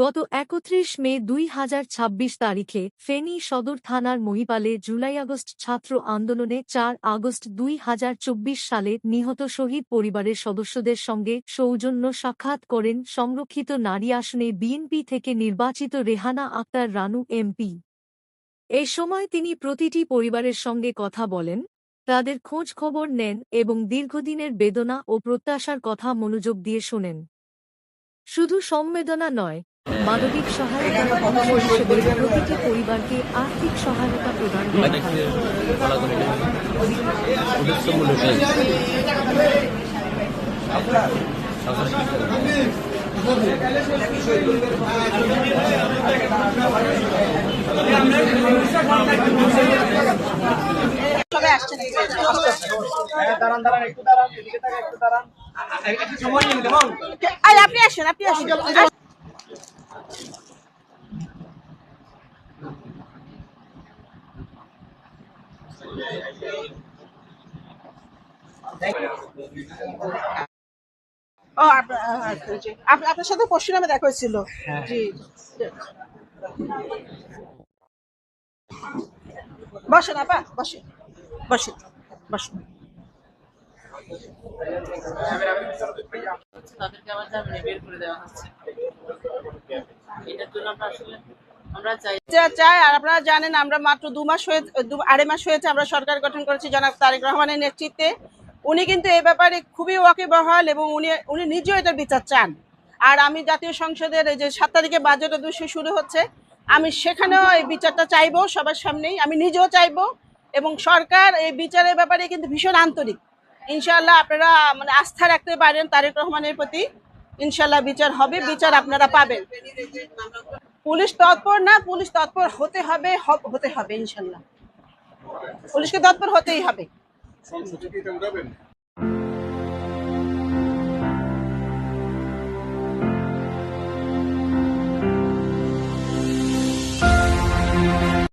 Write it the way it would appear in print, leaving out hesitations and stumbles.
গত ৩১ মে ২০২৬ তারিখে ফেনী সদর থানার মহিপালে জুলাই-আগস্ট ছাত্র আন্দোলনে ৪ আগস্ট ২০২৪ সালে নিহত শহীদ পরিবারের সদস্যদের সঙ্গে সৌজন্য সাক্ষাৎ করেন সংরক্ষিত নারী আসনে বিএনপি থেকে নির্বাচিত রেহানা আক্তার রানু এমপি। এ সময় তিনি প্রতিটি পরিবারের সঙ্গে কথা বলেন, তাদের খোঁজ খবর নেন এবং দীর্ঘদিনের বেদনা ও প্রত্যাশার কথা মনোযোগ দিয়ে শোনেন। শুধু সংবেদনা নয়, মানবিক সহায়তার অংশ হিসেবে প্রতিটি পরিবারকে আর্থিক সহায়তা প্রদান করা হয়। আপনি আসেন, আপনি আসেন। ও আপনার সাথে পরশু নামে দেখা হয়েছিল। জি, বসেন আপা, বসেন বসেন বসেন। তাদেরকে আবার জামিনে বের করে দেওয়া হচ্ছে। এটার জন্য আমরা চাই। আর আপনারা জানেন আমরা মাত্র 2.5 মাস হয়েছে আমরা সরকার গঠন করেছি জনাব তারেক রহমানের নেতৃত্বে। উনি কিন্তু এই ব্যাপারে খুবই ওয়াকিবহাল এবং উনি নিজেও এটার বিচার চান। আর আমি জাতীয় সংসদের এই যে 7 তারিখে বাজেট অধিবেশন শুরু হচ্ছে, আমি সেখানেও এই বিচারটা চাইবো সবার সামনেই, আমি নিজেও চাইবো। এবং সরকার এই বিচারের ব্যাপারে কিন্তু ভীষণ আন্তরিক। ইনশাআল্লাহ আপনারা আস্থা রাখতে পারেন তারেক রহমানের প্রতি। ইনশাআল্লাহ বিচার হবে, বিচার আপনারা পাবেন। পুলিশ তৎপর না, পুলিশ তৎপর হতে হবে ইনশাআল্লাহ। পুলিশকে তৎপর হতেই হবে।